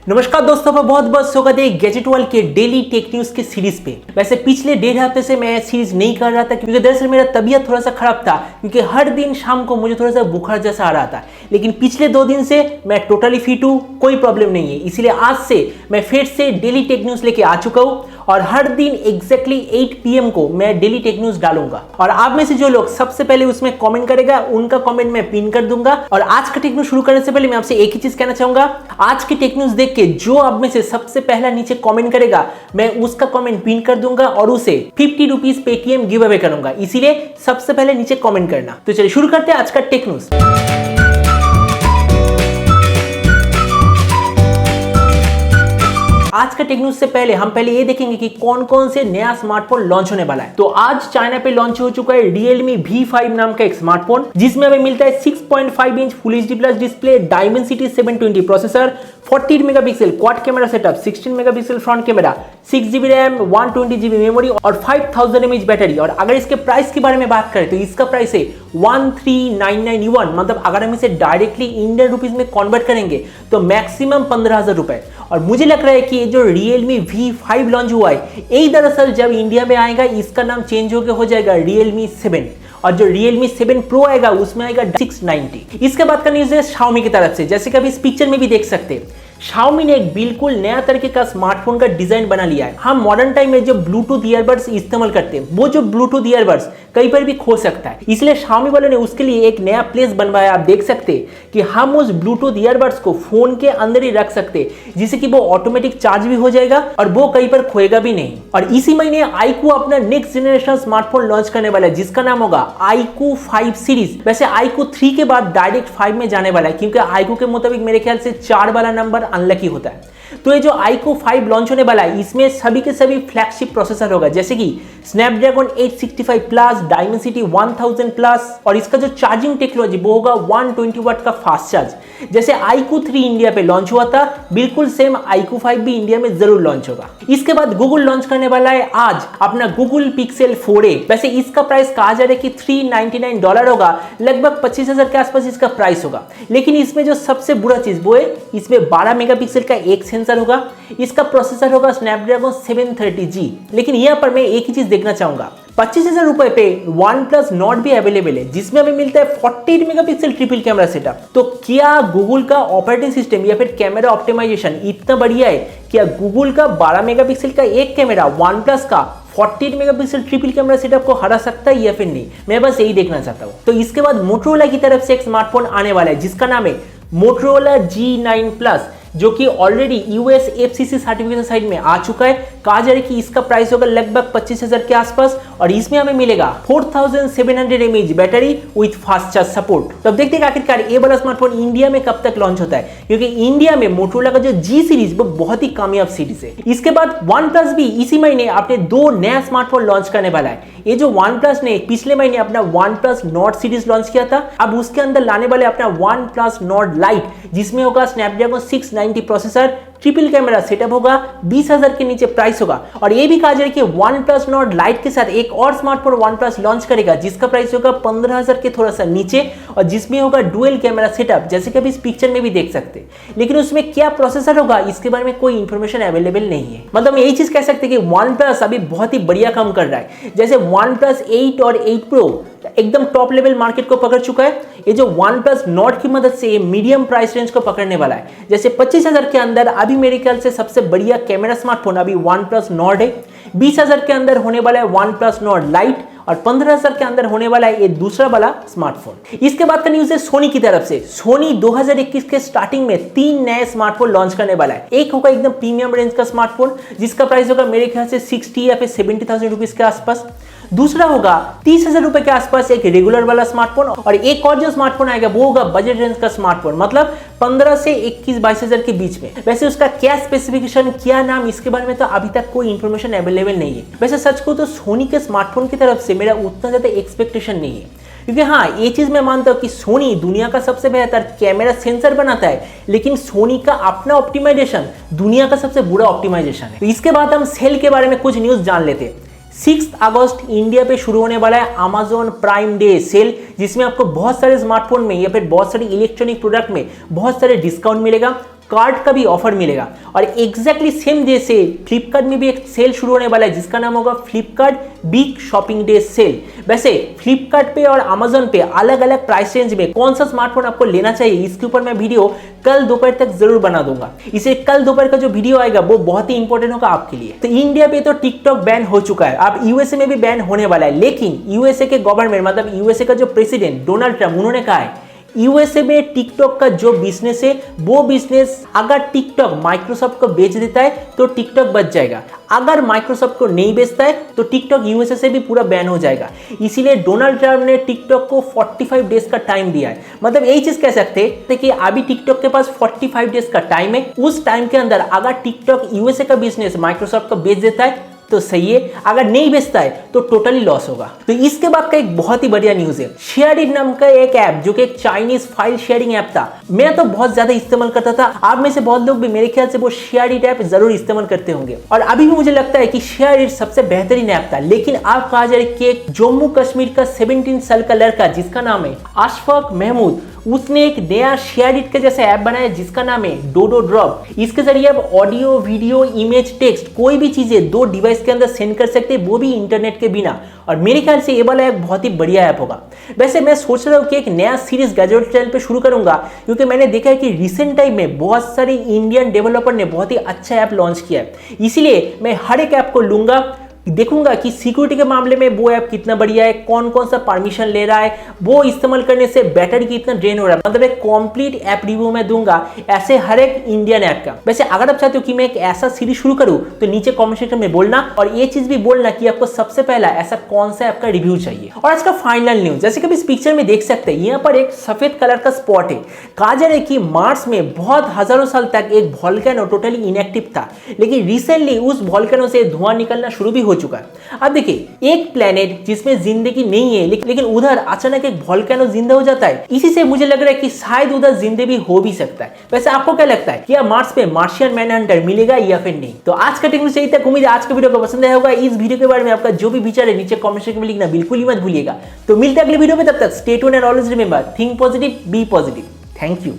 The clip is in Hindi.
नमस्कार दोस्तों, का बहुत बहुत स्वागत है गैजेट वर्ल्ड के डेली टेक न्यूज के सीरीज पे। वैसे पिछले 1.5 हफ्ते से मैं सीरीज नहीं कर रहा था क्योंकि दरअसल मेरा तबीयत थोड़ा सा खराब था, क्योंकि हर दिन शाम को मुझे थोड़ा सा बुखार जैसा आ रहा था। लेकिन पिछले 2 दिन से मैं टोटली फिट हूँ, कोई प्रॉब्लम नहीं है। इसीलिए आज से मैं फिर से डेली टेक न्यूज लेके आ चुका हूँ और हर दिन एग्जैक्टली 8 PM को मैं डेली टेक न्यूज डालूंगा। और आप में से जो लोग सबसे पहले उसमें कमेंट करेगा उनका कमेंट मैं पिन कर दूंगा। और आज का टेक न्यूज शुरू करने से पहले मैं आपसे एक ही चीज कहना चाहूंगा, आज की टेक न्यूज देख के जो आप में से सबसे पहला नीचे कमेंट करेगा मैं उसका कमेंट पिन कर दूंगा और उसे 50 रुपीज पेटीएम गिव अवे करूंगा। इसीलिए सबसे पहले नीचे कमेंट करना। तो चलिए शुरू करते हैं आज का टेक न्यूज। आज का टेक न्यूज से पहले हम ये देखेंगे कि कौन कौन से नया स्मार्टफोन लॉन्च होने वाला है। तो आज चाइना पे लॉन्च हो चुका है Realme V5 नाम का एक स्मार्टफोन, जिसमें हमें मिलता है 6.5 inch full HD plus display, Dimensity 720 processor, 48 megapixel quad camera setup, 16 megapixel front camera, 6GB RAM, 120GB memory और 5000 mAh बैटरी। और अगर इसके प्राइस के बारे में बात करें तो इसका प्राइस है 1399 युआन, मतलब अगर हम इसे डायरेक्टली इंडियन रुपीज में कन्वर्ट करेंगे तो मैक्सिमम 15,000 रुपए। और मुझे लग रहा है कि ये जो Realme V5 लॉन्च हुआ है, यही दरअसल जब इंडिया में आएगा इसका नाम चेंज होकर हो जाएगा Realme 7, और जो Realme 7 Pro आएगा उसमें आएगा 690। इसके बाद का न्यूज है Xiaomi की तरफ से। जैसे कि अभी इस पिक्चर में भी देख सकते हैं, Xiaomi ने एक बिल्कुल नया तरीके का स्मार्टफोन का डिजाइन बना लिया है। हम मॉडर्न टाइम में जो ब्लूटूथ ईयरबड्स इस्तेमाल करते हैं, वो जो ब्लूटूथ ईयरबड्स कहीं पर भी खो सकता है, इसलिए Xiaomi वालों ने उसके लिए एक नया प्लेस बनवाया। आप देख सकते हैं कि हम उस ब्लूटूथ ईयरबड्स को फोन के अंदर ही रख सकते हैं, जिससे कि वो ऑटोमेटिक चार्ज भी हो जाएगा और वो कहीं पर खोएगा भी नहीं। और इसी महीने iQOO अपना नेक्स्ट जनरेशन स्मार्टफोन लॉन्च करने वाला है, जिसका नाम होगा iQOO 5 सीरीज। वैसे iQOO 3 के बाद डायरेक्ट 5 में जाने वाला है, क्योंकि iQOO के मुताबिक मेरे ख्याल से 4 वाला नंबर अनलकी होता है। तो ये जो iQOO 5 लॉन्च होने वाला है, इसमें सभी के सभी फ्लैगशिप प्रोसेसर होगा, जैसे कि Snapdragon 865 प्लस, Dimensity 1000 प्लस, और इसका जो चार्जिंग टेक्नोलॉजी वो होगा 120 वाट का फास्ट चार्ज। जैसे iQOO 3 इंडिया पे लॉन्च हुआ था, बिल्कुल सेम iQOO 5 भी इंडिया में जरूर लॉन्च होगा। इसके बाद गूगल लॉन्च करने वाला है आज अपना Google Pixel 4a। वैसे इसका प्राइस कहा जा रहा है कि $399 होगा, लगभग 25,000 के आसपास इसका प्राइस होगा। लेकिन इसमें जो सबसे बुरा चीज वो है, इसमें 12 मेगापिक्सल का एक सेंसर होगा, इसका प्रोसेसर होगा Snapdragon 730G। लेकिन यहाँ पर मैं एक ही चीज देखना चाहूंगा, 25,000 रुपए पे OnePlus Nord भी अवेलेबल है, जिसमें हमें मिलता है 48 मेगापिक्सल ट्रिपल कैमरा सेटअप। तो क्या गूगल का ऑपरेटिंग सिस्टम या फिर कैमरा ऑप्टिमाइजेशन इतना बढ़िया है, क्या गूगल का 12 मेगापिक्सल का एक कैमरा OnePlus का 48 मेगापिक्सल ट्रिपल कैमरा सेटअप को हरा सकता है या फिर नहीं? मैं बस यही देखना चाहता हूँ। तो इसके बाद मोटोरोला की तरफ से एक स्मार्टफोन आने वाला है, जिसका नाम है Motorola G9 Plus, जो कि already US FCC certification site में आ चुका है। कहा जा रहा है कि इसका प्राइस होगा लगभग 25,000 के आसपास, और इसमें हमें मिलेगा 4700 mAh battery with fast charge support. तो अब देखते हैं आखिरकार ये वाला स्मार्टफोन इंडिया में कब तक लॉन्च होता है, क्योंकि इंडिया में मोटोरोला का जो G सीरीज वो बहुत ही कामयाब सीरीज है। इसके बाद OnePlus भी इसी महीने अपने 2 नया स्मार्टफोन लॉन्च करने वाला है। ये जो OnePlus ने पिछले महीने अपना OnePlus Nord सीरीज लॉन्च किया था, अब उसके अंदर लाने वाले अपना OnePlus Nord Lite, जिसमें होगा Snapdragon 690 processor, triple camera setup होगा, 20,000 के नीचे प्राइस होगा। और ये भी कहा जा रहा है कि OnePlus Nord Lite के साथ एक और स्मार्टफोन OnePlus लॉन्च करेगा, जिसका प्राइस होगा 15,000 के थोड़ा सा नीचे, और जिसमें होगा डुअल कैमरा सेटअप, जैसे कि अभी इस पिक्चर में भी देख सकते हैं। लेकिन उसमें क्या प्रोसेसर होगा इसके बारे में कोई इंफॉर्मेशन अवेलेबल नहीं है। मतलब हम यही चीज कह सकते हैं कि OnePlus अभी बहुत ही बढ़िया काम कर रहा है। जैसे OnePlus 8 और 8 Pro एकदम टॉप लेवल मार्केट को पकड़ चुका है, ये जो OnePlus Nord की मदद से ये मीडियम प्राइस रेंज को पकड़ने वाला है। जैसे 25,000 के अंदर अभी मेरे ख्याल से सबसे बढ़िया कैमरा स्मार्टफोन अभी OnePlus Nord है, 20,000 के अंदर होने वाला है OnePlus Nord Lite, और 15,000 के अंदर होने वाला है ये दूसरा वाला स्मार्टफोन। इसके बाद का न्यूज है सोनी की तरफ से। सोनी 2021 के स्टार्टिंग में 3 नए स्मार्टफोन लॉन्च करने वाला है। एक होगा एकदम प्रीमियम रेंज का स्मार्टफोन, जिसका प्राइस होगा मेरे ख्याल से 60 या फिर 70,000 रुपीज के आसपास। दूसरा होगा 30,000 रुपए के आसपास एक रेगुलर वाला स्मार्टफोन, और एक और जो स्मार्टफोन आएगा वो होगा बजट रेंज का स्मार्टफोन, मतलब 15 से 21-22,000 के बीच में। वैसे उसका क्या स्पेसिफिकेशन, क्या नाम, इसके बारे में तो अभी तक कोई इंफॉर्मेशन अवेलेबल नहीं है। वैसे सच को तो सोनी के स्मार्टफोन की तरफ से मेरा उतना ज्यादा एक्सपेक्टेशन नहीं है, क्योंकि हाँ ये चीज मैं मानता हूँ कि सोनी दुनिया का सबसे बेहतर कैमरा सेंसर बनाता है, लेकिन सोनी का अपना ऑप्टिमाइजेशन दुनिया का सबसे बुरा ऑप्टिमाइजेशन है। तो इसके बाद हम सेल के बारे में कुछ न्यूज जान लेते हैं। 6 अगस्त इंडिया पे शुरू होने वाला है Amazon प्राइम डे सेल, जिसमें आपको बहुत सारे स्मार्टफोन में या फिर बहुत सारे इलेक्ट्रॉनिक प्रोडक्ट में बहुत सारे डिस्काउंट मिलेगा। कार्ड का भी ऑफर मिलेगा। और एग्जैक्टली सेम डे से फ्लिपकार्ट में भी एक सेल शुरू होने वाला है जिसका नाम होगा Flipkart big shopping day sale. वैसे फ्लिपकार्ट पे और अमेजोन पे अलग अलग प्राइस रेंज में कौन सा स्मार्टफोन आपको लेना चाहिए इसके ऊपर मैं वीडियो कल दोपहर तक जरूर बना दूंगा। इसे कल दोपहर का जो वीडियो आएगा वो बहुत ही इंपॉर्टेंट होगा आपके लिए। तो इंडिया पे तो टिकटॉक बैन हो चुका है, अब यूएसए में भी बैन होने वाला है। लेकिन यूएसए के गवर्नमेंट मतलब यूएसए का जो प्रेसिडेंट डोनाल्ड ट्रम्प उन्होंने कहा है यूएसए में टिकटॉक का जो बिजनेस है वो बिजनेस अगर टिकटॉक माइक्रोसॉफ्ट को बेच देता है तो टिकटॉक बच जाएगा, अगर माइक्रोसॉफ्ट को नहीं बेचता है तो टिकटॉक यूएसए से भी पूरा बैन हो जाएगा। इसीलिए डोनाल्ड ट्रम्प ने टिकटॉक को 45 डेज का टाइम दिया है। मतलब यही चीज कह सकते हैं कि अभी टिकटॉक के पास 45 डेज का टाइम है, उस टाइम के अंदर अगर टिकटॉक यूएसए का बिजनेस माइक्रोसॉफ्ट को बेच देता है तो सही है, अगर नहीं बेचता है तो टोटली लॉस होगा। तो इसके बाद का एक बहुत ही बढ़िया न्यूज है, शेयरइट नाम का एक ऐप जो कि एक चाइनीज फाइल शेयरिंग ऐप था, मैं तो बहुत ज्यादा इस्तेमाल करता था। आप में से बहुत लोग भी मेरे ख्याल से वो शेयरइट ऐप जरूर इस्तेमाल करते होंगे और अभी भी मुझे लगता है कि शेयरइट सबसे बेहतरीन ऐप था। लेकिन आप कहा जाए कि एक जम्मू कश्मीर का 17 साल का लड़का जिसका नाम है अशफाक महमूद, उसने एक नया शेयरइट के जैसा ऐप बनाया जिसका नाम है डोडो ड्रॉप। इसके जरिए आप ऑडियो, वीडियो, इमेज, टेक्स्ट कोई भी चीजें 2 डिवाइस के अंदर सेंड कर सकते हैं, वो भी इंटरनेट के बिना। और मेरे ख्याल से ये वाला एक बहुत ही बढ़िया ऐप होगा। वैसे मैं सोच रहा हूँ कि एक नया सीरीज गैजेट चैनल पे शुरू करूंगा क्योंकि मैंने देखा है कि रिसेंट टाइम में बहुत सारे इंडियन डेवलपर ने बहुत ही अच्छा ऐप लॉन्च किया है। इसीलिए मैं हर एक ऐप को लूंगा, देखूंगा कि सिक्योरिटी के मामले में वो ऐप कितना बढ़िया है, कौन कौन सा परमिशन ले रहा है, वो इस्तेमाल करने से बैटरी कितना ड्रेन हो रहा है, मतलब एक कंप्लीट ऐप रिव्यू मैं दूंगा ऐसे हर एक इंडियन ऐप का। वैसे अगर आप चाहते हो कि मैं एक ऐसा सीरीज शुरू करूं तो नीचे कमेंट सेक्शन में बोलना और ये चीज भी बोलना कि आपको सबसे पहला ऐसा कौन सा ऐप का रिव्यू चाहिए। और आज का फाइनल न्यूज, जैसे कि इस पिक्चर में देख सकते हैं यहाँ पर एक सफेद कलर का स्पॉट है। कहा जा रहा है कि मार्स में बहुत हजारों साल तक एक वोल्केनो टोटली इनएक्टिव था, लेकिन रिसेंटली उस वोल्केनो से धुआं निकलना शुरू भी हो चुका है। अब देखिए एक प्लेनेट जिसमें जिंदगी नहीं है लेकिन उधर अचानक एक वोल्केनो जिंदा हो जाता है, इसी से मुझे लग रहा है कि शायद उधर जिंदगी भी हो भी सकता है। वैसे आपको क्या लगता है कि मार्स पे मार्शियन मैनहंटर मिलेगा या फिर नहीं? तो आज का टेक्निकल यही तक, उम्मीद है आज का वीडियो को पसंद आया होगा। इस वीडियो के बारे में आपका जो भी विचार है नीचे कमेंट सेक्शन में लिखना बिल्कुल ही मत भूलिएगा। तो मिलते हैं अगले वीडियो में, तब तक stay tuned and always remember think positive, be positive. Thank you.